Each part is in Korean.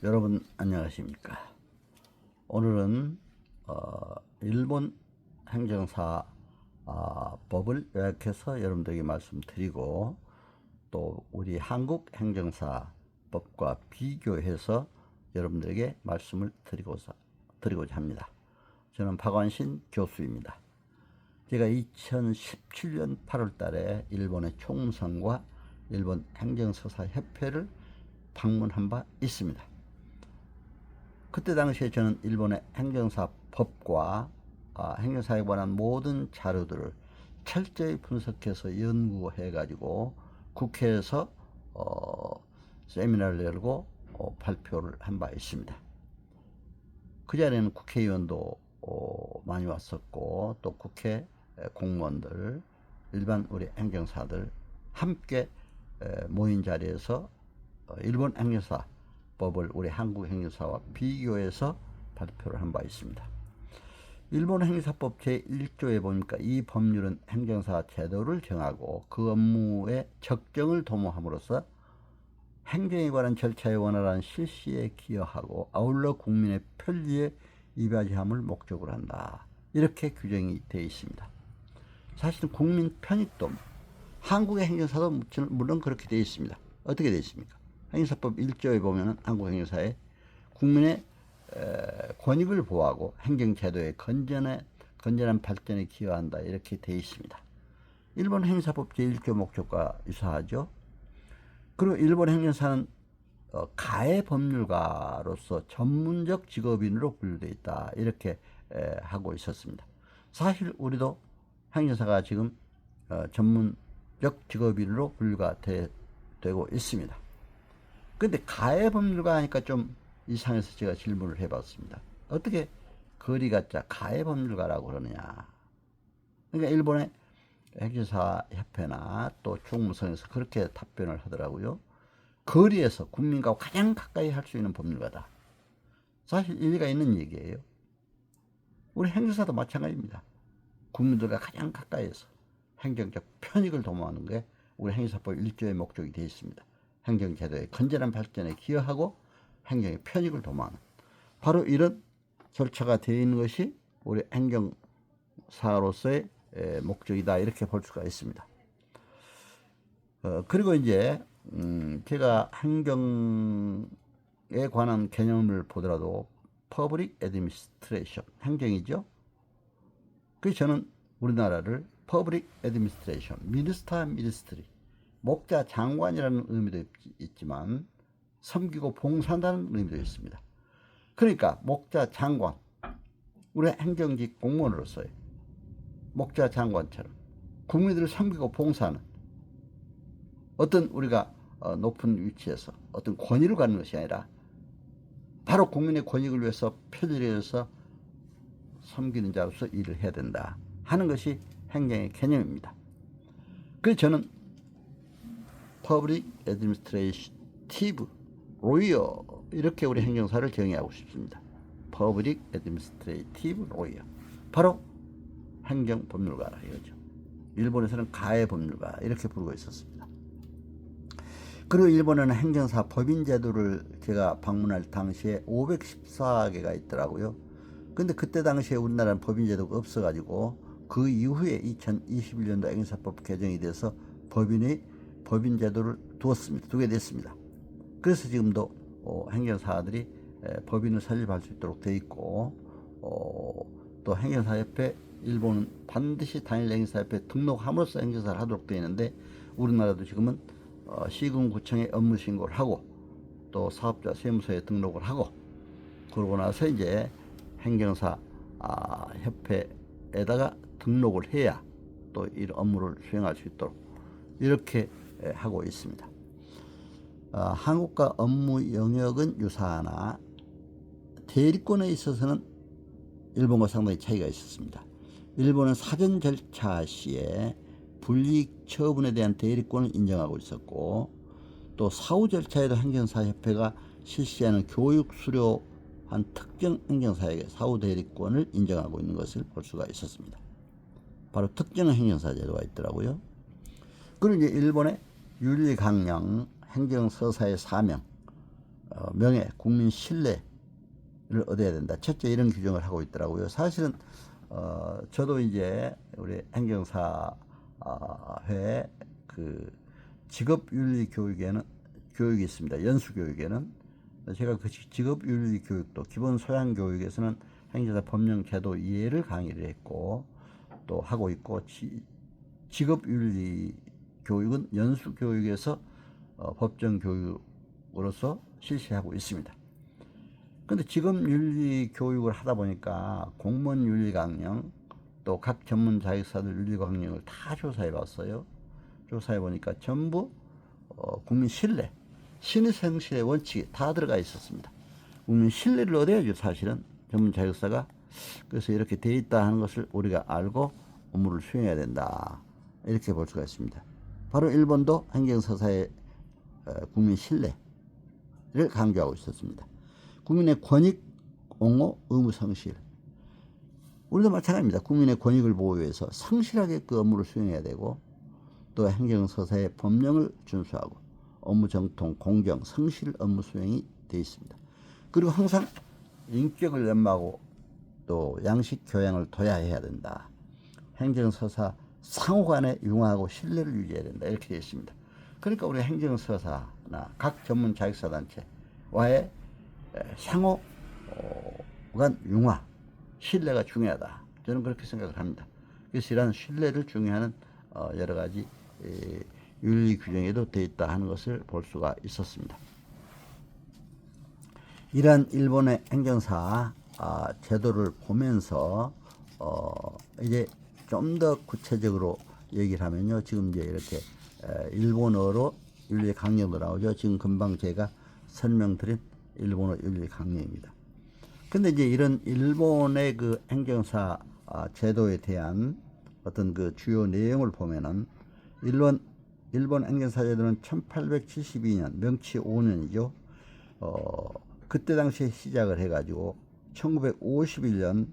여러분 안녕하십니까? 오늘은 일본 행정사 법을 요약해서 여러분들에게 말씀드리고, 또 우리 한국 행정사 법과 비교해서 여러분들에게 말씀을 드리고자 합니다. 저는 박완신 교수입니다. 제가 2017년 8월 달에 일본의 총무성과 일본 행정서사협회를 방문한 바 있습니다. 그때 당시에 저는 일본의 행정사 법과 행정사에 관한 모든 자료들을 철저히 분석해서 연구해 가지고 국회에서 세미나를 열고 발표를 한 바 있습니다. 그 자리에는 국회의원도 많이 왔었고, 또 국회 공무원들, 일반 우리 행정사들 함께 모인 자리에서 일본 행정사 법을 우리 한국 행정사와 비교해서 발표를 한 바 있습니다. 일본 행정사법 제1조에 보니까 이 법률은 행정사 제도를 정하고 그 업무의 적정을 도모함으로써 행정에 관한 절차의 원활한 실시에 기여하고 아울러 국민의 편리에 이바지함을 목적으로 한다, 이렇게 규정이 되어 있습니다. 사실은 국민 편익도, 한국의 행정사도 물론 그렇게 되어 있습니다. 어떻게 되어 있습니까? 행정사법 1조에 보면 한국 행정사에 국민의 권익을 보호하고 행정제도의 건전한 발전에 기여한다, 이렇게 되어 있습니다. 일본 행정사법 제1조 목적과 유사하죠. 그리고 일본 행정사는 가해 법률가로서 전문적 직업인으로 분류되어 있다, 이렇게 하고 있었습니다. 사실 우리도 행정사가 지금 전문적 직업인으로 분류가 되고 있습니다. 근데 가해 법률가 하니까 좀 이상해서 제가 질문을 해봤습니다. 어떻게 거리 같자 가해 법률가라고 그러느냐. 그러니까 일본의 행정사 협회나 또 총무성에서 그렇게 답변을 하더라고요. 거리에서 국민과 가장 가까이 할 수 있는 법률가다. 사실 일리가 있는 얘기예요. 우리 행정사도 마찬가지입니다. 국민들과 가장 가까이에서 행정적 편익을 도모하는 게 우리 행정사법 1조의 목적이 되어 있습니다. 행정제도의 건전한 발전에 기여하고 행정의 편익을 도모하는, 바로 이런 절차가 되어 있는 것이 우리 행정사로서의 목적이다, 이렇게 볼 수가 있습니다. 그리고 이제 제가 행정에 관한 개념을 보더라도 퍼블릭 애드미니스트레이션, 행정이죠. 그래서 저는 우리나라를 퍼블릭 애드미니스트레이션, 미니스트리, 목자 장관이라는 의미도 있지만 섬기고 봉사한다는 의미도 있습니다. 그러니까 목자 장관, 우리 행정직 공무원으로서의 목자 장관처럼 국민들을 섬기고 봉사하는, 어떤 우리가 높은 위치에서 어떤 권위를 갖는 것이 아니라 바로 국민의 권익을 위해서, 편의를 위해서 섬기는 자로서 일을 해야 된다 하는 것이 행정의 개념입니다. 그래서 저는 퍼블릭 애드미니스트레이티브 로이어, 이렇게 우리 행정사를 정의하고 싶습니다. 퍼블릭 애드미니스트레이티브 로이어, 바로 행정 법률가라 이거죠. 일본에서는 가해 법률가 이렇게 부르고 있었습니다. 그리고 일본에는 행정사 법인 제도를 제가 방문할 당시에 514개가 있더라고요. 근데 그때 당시에 우리나라는 법인 제도가 없어가지고 그 이후에 2021년도 행정사법 개정이 돼서 법인 제도를 두게 됐습니다. 그래서 지금도 행정사들이 법인을 설립할 수 있도록 되어 있고, 또 행정사협회, 일본은 반드시 단일 행정사협회 등록함으로써 행정사를 하도록 되어 있는데, 우리나라도 지금은 시군구청에 업무 신고를 하고 또 사업자 세무서에 등록을 하고, 그러고 나서 이제 행정사 협회에다가 등록을 해야 또 이 업무를 수행할 수 있도록 이렇게 하고 있습니다. 한국과 업무 영역은 유사하나 대리권에 있어서는 일본과 상당히 차이가 있었습니다. 일본은 사전 절차 시에 불이익 처분에 대한 대리권을 인정하고 있었고, 또 사후 절차에도 행정사협회가 실시하는 교육 수료한 특정 행정사에게 사후 대리권을 인정하고 있는 것을 볼 수가 있었습니다. 바로 특정 행정사 제도가 있더라고요. 그리고 이제 일본의 윤리강령, 행정서사의 사명, 명예, 국민 신뢰를 얻어야 된다. 첫째 이런 규정을 하고 있더라고요. 사실은 저도 이제 우리 행정사회 그 직업윤리 교육이 있습니다. 연수 교육에는 제가 그 직업윤리 교육도 기본 소양 교육에서는 행정사 법령 제도 이해를 강의를 했고 또 하고 있고 직업윤리 교육은 연수 교육에서 법정 교육으로서 실시하고 있습니다. 근데 직업윤리 교육을 하다 보니까 공무원 윤리 강령 또 각 전문 자격사들 윤리 강령을 다 조사해 봤어요. 조사해 보니까 전부 국민 신뢰, 신의 성실의 원칙이 다 들어가 있었습니다. 국민 신뢰를 얻어야죠, 사실은 전문 자격사가. 그래서 이렇게 돼 있다 하는 것을 우리가 알고 업무를 수행해야 된다, 이렇게 볼 수가 있습니다. 바로 일본도 행정서사의 국민 신뢰를 강조하고 있었습니다. 국민의 권익, 옹호, 의무 성실. 우리도 마찬가지입니다. 국민의 권익을 보호하기 위해서 성실하게 그 업무를 수행해야 되고 또 행정서사의 법령을 준수하고 업무 정통, 공정, 성실 업무 수행이 되어 있습니다. 그리고 항상 인격을 연마하고 또 양식 교양을 도야해야 된다. 행정서사 상호 간에 융화하고 신뢰를 유지해야 된다, 이렇게 되어 있습니다. 그러니까 우리 행정서사나 각 전문 자격사단체와의 상호 간 융화, 신뢰가 중요하다, 저는 그렇게 생각을 합니다. 그래서 이러한 신뢰를 중요하는 여러 가지 윤리 규정에도 되어 있다 하는 것을 볼 수가 있었습니다. 이러한 일본의 행정사 제도를 보면서 이제 좀 더 구체적으로 얘기를 하면요, 지금 이제 이렇게 일본어로 윤리 강령도 나오죠. 지금 금방 제가 설명드린 일본어 윤리 강령입니다. 근데 이제 이런 일본의 그 행정사 제도에 대한 어떤 그 주요 내용을 보면은 일본 행정사 제도는 1872년 명치 5년이죠. 그때 당시에 시작을 해가지고 1951년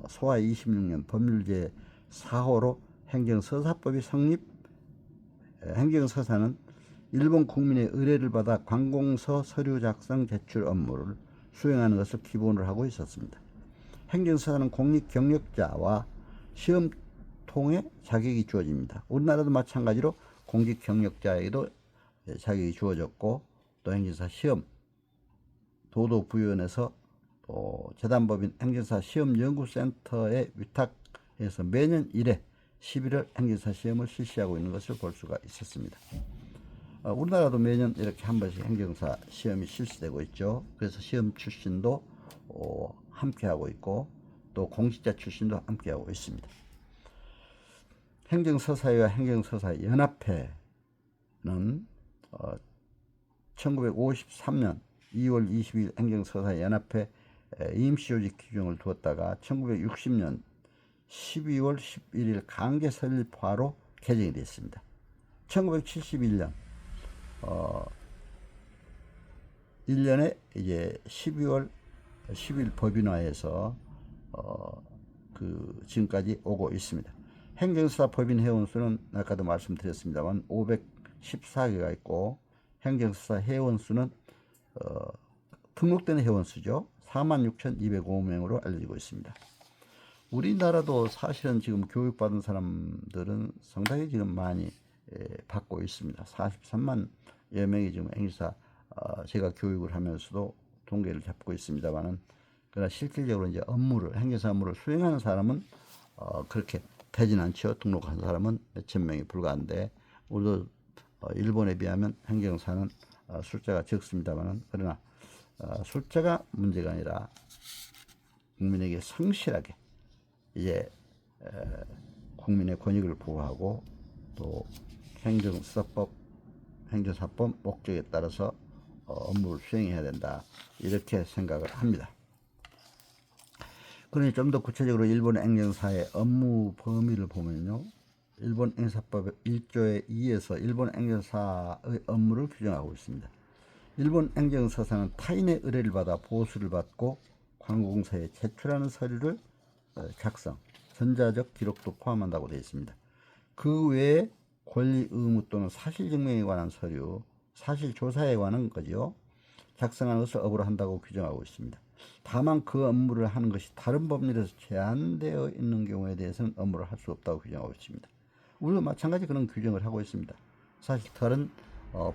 소화 26년 법률제 4호로 행정서사법이 성립. 행정서사는 일본 국민의 의뢰를 받아 관공서 서류 작성 제출 업무를 수행하는 것을 기본으로 하고 있었습니다. 행정서사는 공익 경력자와 시험 통해 자격이 주어집니다. 우리나라도 마찬가지로 공직 경력자에게도 자격이 주어졌고 또 행정사 시험 도도부위원회에서 재단법인 행정사 시험연구센터에 위탁해서 매년 1회 11월 행정사 시험을 실시하고 있는 것을 볼 수가 있었습니다. 우리나라도 매년 이렇게 한 번씩 행정사 시험이 실시되고 있죠. 그래서 시험 출신도 함께 하고 있고 또 공직자 출신도 함께 하고 있습니다. 행정서사위와 행정서사 연합회는 1953년 2월 20일 행정서사 연합회 임시조직 규정을 두었다가 1960년 12월 11일 강제 설립화로 개정이 됐습니다. 1971년 1년에 이제 12월 10일 법인화해서 지금까지 오고 있습니다. 행정사 법인 회원수는 아까도 말씀드렸습니다만 514개가 있고 행정사 회원수는 등록된 회원수죠. 46,205명으로 알려지고 있습니다. 우리나라도 사실은 지금 교육받은 사람들은 상당히 지금 많이 받고 있습니다. 43만여 명이 지금 행정사 제가 교육을 하면서도 통계를 잡고 있습니다만은, 그러나 실질적으로 이제 행정사 업무를 수행하는 사람은 그렇게 되진 않죠. 등록한 사람은 몇천 명이 불과한데, 우리도 일본에 비하면 행정사는 숫자가 적습니다만은, 그러나 숫자가 문제가 아니라 국민에게 성실하게 이제 국민의 권익을 보호하고 또 행정사법 목적에 따라서 업무를 수행해야 된다, 이렇게 생각을 합니다. 그러니 좀 더 구체적으로 일본 행정사의 업무 범위를 보면요, 일본 행정사법 1조의 2에서 일본 행정사의 업무를 규정하고 있습니다. 일본 행정서사는 타인의 의뢰를 받아 보수를 받고 관공서에 제출하는 서류를 작성, 전자적 기록도 포함한다고 되어 있습니다. 그 외에 권리 의무 또는 사실 증명에 관한 서류, 사실 조사에 관한 거죠. 작성하는 것을 업으로 한다고 규정하고 있습니다. 다만 그 업무를 하는 것이 다른 법률에서 제한되어 있는 경우에 대해서는 업무를 할 수 없다고 규정하고 있습니다. 우리도 마찬가지 그런 규정을 하고 있습니다. 사실 다른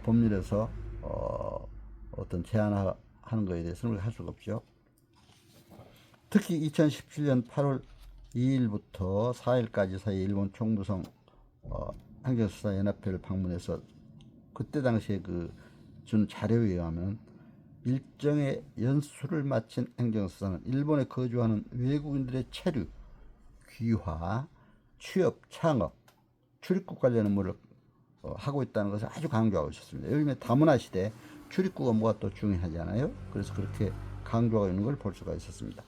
법률에서 어떤 제한하는 것에 대해서는 할 수가 없죠. 특히 2017년 8월 2일부터 4일까지 사이 일본 총무성 행정수사연합회를 방문해서 그때 당시에 준 자료에 의하면 일정의 연수를 마친 행정수사는 일본에 거주하는 외국인들의 체류, 귀화, 취업, 창업, 출입국 관련 업무를 하고 있다는 것을 아주 강조하고 있었습니다. 요즘에 다문화 시대 출입국 업무가 또 중요하잖아요. 그래서 그렇게 강조하고 있는 걸 볼 수가 있었습니다.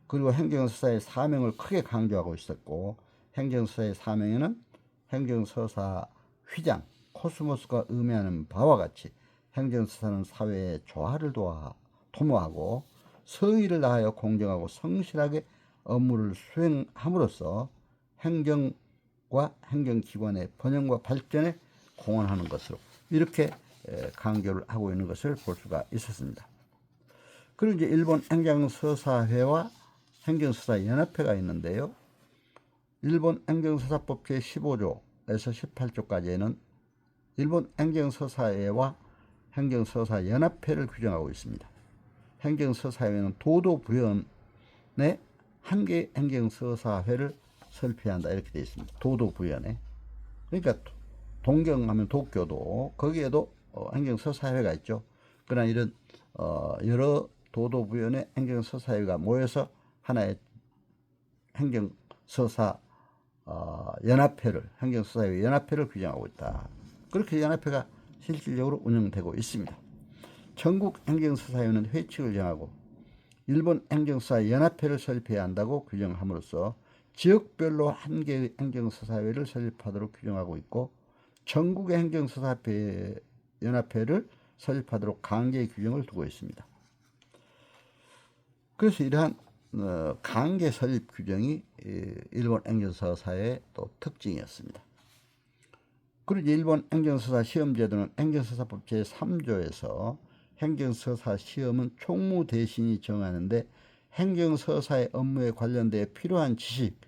그리고 행정수사의 사명을 크게 강조하고 있었고, 행정수사의 사명에는 행정서사 휘장, 코스모스가 의미하는 바와 같이 행정수사는 사회의 조화를 도모하고 성의를 다하여 공정하고 성실하게 업무를 수행함으로써 행정과 행정기관의 번영과 발전에 공헌하는 것으로 이렇게 강조를 하고 있는 것을 볼 수가 있었습니다. 그리고 이제 일본 행정서사회와 행정수사연합회가 있는데요. 일본 행정서사법 제15조에서 18조까지는 일본 행정서사회와 행정서사연합회를 규정하고 있습니다. 행정서사회는 도도부연에 한 개의 행정서사회를 설립해야 한다 이렇게 되어 있습니다. 도도부연에. 그러니까 동경하면 도쿄도 거기에도 행정서사회가 있죠. 그러나 이런 여러 도도부연의 행정서사회가 모여서 하나의 행정서사 행정서사회 연합회를 규정하고 있다. 그렇게 연합회가 실질적으로 운영되고 있습니다. 전국 행정서사회는 회칙을 정하고 일본 행정서사 연합회를 설립해야 한다고 규정함으로써 지역별로 한 개의 행정서사회를 설립하도록 규정하고 있고, 전국의 행정서사회 연합회를 설립하도록 강제 규정을 두고 있습니다. 그래서 이러한 강제 설립 규정이 일본 행정서사의 또 특징이었습니다. 그리고 일본 행정서사 시험제도는 행정서사법 제3조에서 행정서사 시험은 총무 대신이 정하는데 행정서사의 업무에 관련되어 필요한 지식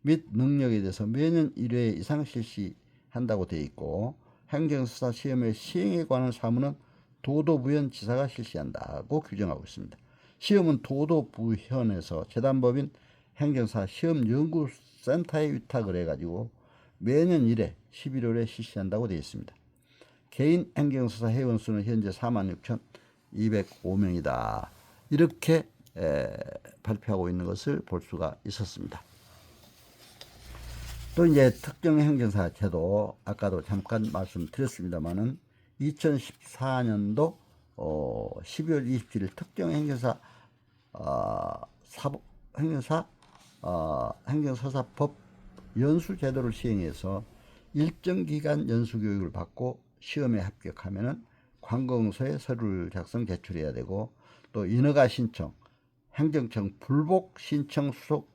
및 능력에 대해서 매년 1회 이상 실시한다고 되어 있고, 행정서사 시험의 시행에 관한 사무는 도도부현 지사가 실시한다고 규정하고 있습니다. 시험은 도도부현에서 재단법인 행정사 시험연구센터에 위탁을 해가지고 매년 1회 11월에 실시한다고 되어 있습니다. 개인 행정서사 회원수는 현재 46,205명이다. 이렇게 발표하고 있는 것을 볼 수가 있었습니다. 또 이제 특정 행정사 제도, 아까도 잠깐 말씀드렸습니다만은 2014년도 12월 27일 특정 행정사 행정서사법 연수 제도를 시행해서 일정 기간 연수 교육을 받고 시험에 합격하면은 관공서에 서류를 작성 제출해야 되고, 또 인허가 신청, 행정청 불복 신청 수속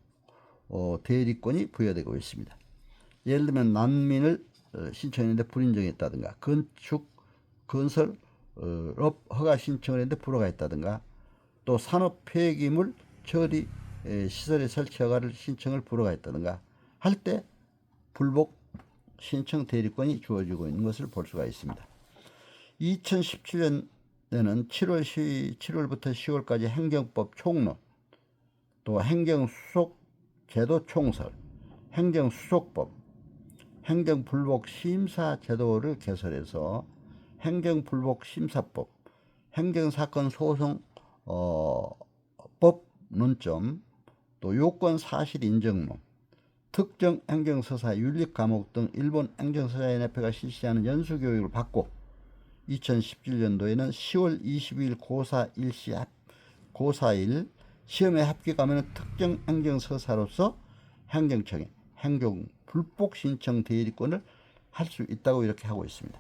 대리권이 부여되고 있습니다. 예를 들면 난민을 신청했는데 불인정했다든가, 건축 건설 업 허가 신청을 했는데 불허가 있다든가, 또 산업 폐기물 처리 시설의 설치 허가를 신청을 불허가 있다든가 할 때 불복 신청 대리권이 주어지고 있는 것을 볼 수가 있습니다. 2017년에는 7월부터 10월까지 행정법 총론, 또 행정수속 제도 총설, 행정수속법, 행정불복 심사 제도를 개설해서 행정불복 심사법, 행정사건 소송 법 논점, 또 요건 사실 인정론, 특정 행정서사 윤리 과목 등 일본 행정서사연합회가 실시하는 연수 교육을 받고 2017년도에는 10월 22일 고사1 시험에 합격하면 특정 행정서사로서 행정청에 행정불복 신청 대리권을 할 수 있다고 이렇게 하고 있습니다.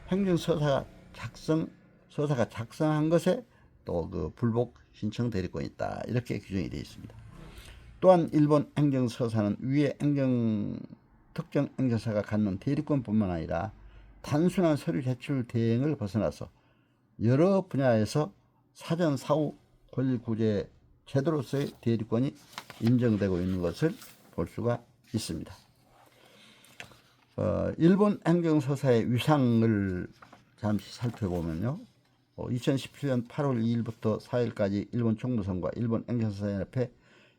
행정서사가 작성한 것에 또 그 불복 신청 대리권이 있다, 이렇게 규정이 되어 있습니다. 또한 일본 행정서사는 위에 특정 행정사가 갖는 대리권뿐만 아니라 단순한 서류 제출 대행을 벗어나서 여러 분야에서 사전 사후 권리구제 제도로서의 대리권이 인정되고 있는 것을 볼 수가 있습니다. 일본 행정서사의 위상을 잠시 살펴보면요. 2017년 8월 2일부터 4일까지 일본 총무성과 일본 행정서사연합회,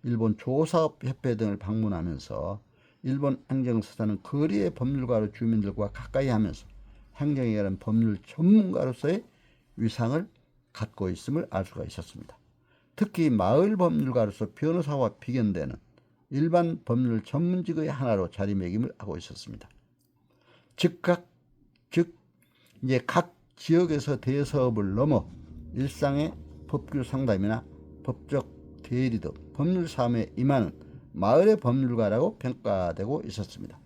일본 조사업협회 등을 방문하면서 일본 행정서사는 거리의 법률가로 주민들과 가까이 하면서 행정에 관한 법률 전문가로서의 위상을 갖고 있음을 알 수가 있었습니다. 특히 마을 법률가로서 변호사와 비견되는 일반 법률 전문직의 하나로 자리매김을 하고 있었습니다. 즉 이제 각 지역에서 대서업을 넘어 일상의 법규 상담이나 법적 대리 등 법률 사무에 임하는 마을의 법률가라고 평가되고 있었습니다.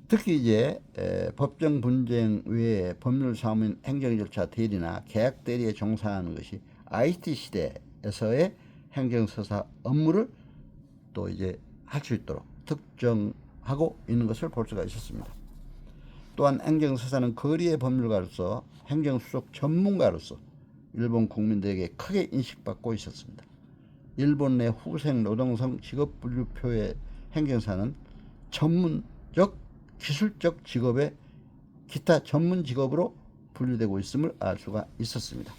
특히 이제 법정 분쟁 외에 법률 사무인 행정 절차 대리나 계약 대리에 종사하는 것이 IT 시대에서의 행정서사 업무를 또 이제 할 수 있도록 특정하고 있는 것을 볼 수가 있었습니다. 또한 행정서사는 거리의 법률가로서 행정수석 전문가로서 일본 국민들에게 크게 인식받고 있었습니다. 일본 내 후생 노동성 직업분류표의 행정사는 전문적 기술적 직업의 기타 전문 직업으로 분류되고 있음을 알 수가 있었습니다.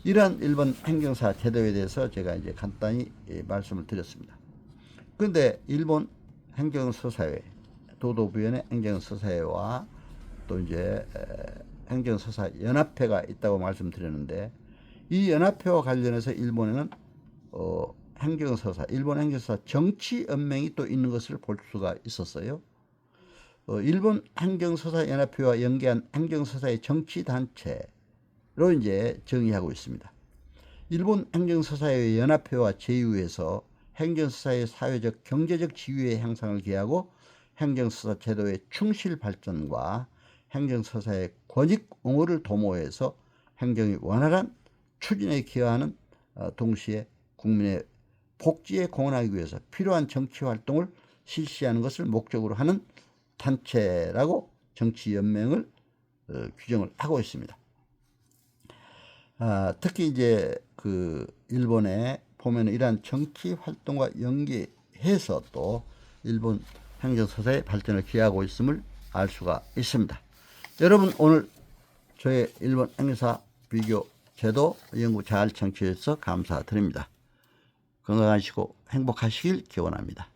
이러한 일본 행정사 제도에 대해서 제가 이제 간단히 말씀을 드렸습니다. 그런데 일본 행정서사회, 도도부연의 행정서사회와 또 이제 행정서사 연합회가 있다고 말씀드렸는데, 이 연합회와 관련해서 일본에는 일본 행정서사 정치연맹이 또 있는 것을 볼 수가 있었어요. 일본 행정서사 연합회와 연계한 행정서사의 정치단체로 이제 정의하고 있습니다. 일본 행정서사의 연합회와 제휴해서 행정서사의 사회적 경제적 지위의 향상을 기하고 행정서사 제도의 충실 발전과 행정서사의 권익 옹호를 도모해서 행정의 원활한 추진에 기여하는 동시에 국민의 복지에 공헌하기 위해서 필요한 정치 활동을 실시하는 것을 목적으로 하는 단체라고 정치연맹을 규정을 하고 있습니다. 특히 이제 그 일본에 보면 이러한 정치 활동과 연계해서 또 일본 행정서사의 발전을 기하고 있음을 알 수가 있습니다. 여러분, 오늘 저의 일본 행정사 비교 제도 연구 잘 청취해 주셔서 감사드립니다. 건강하시고 행복하시길 기원합니다.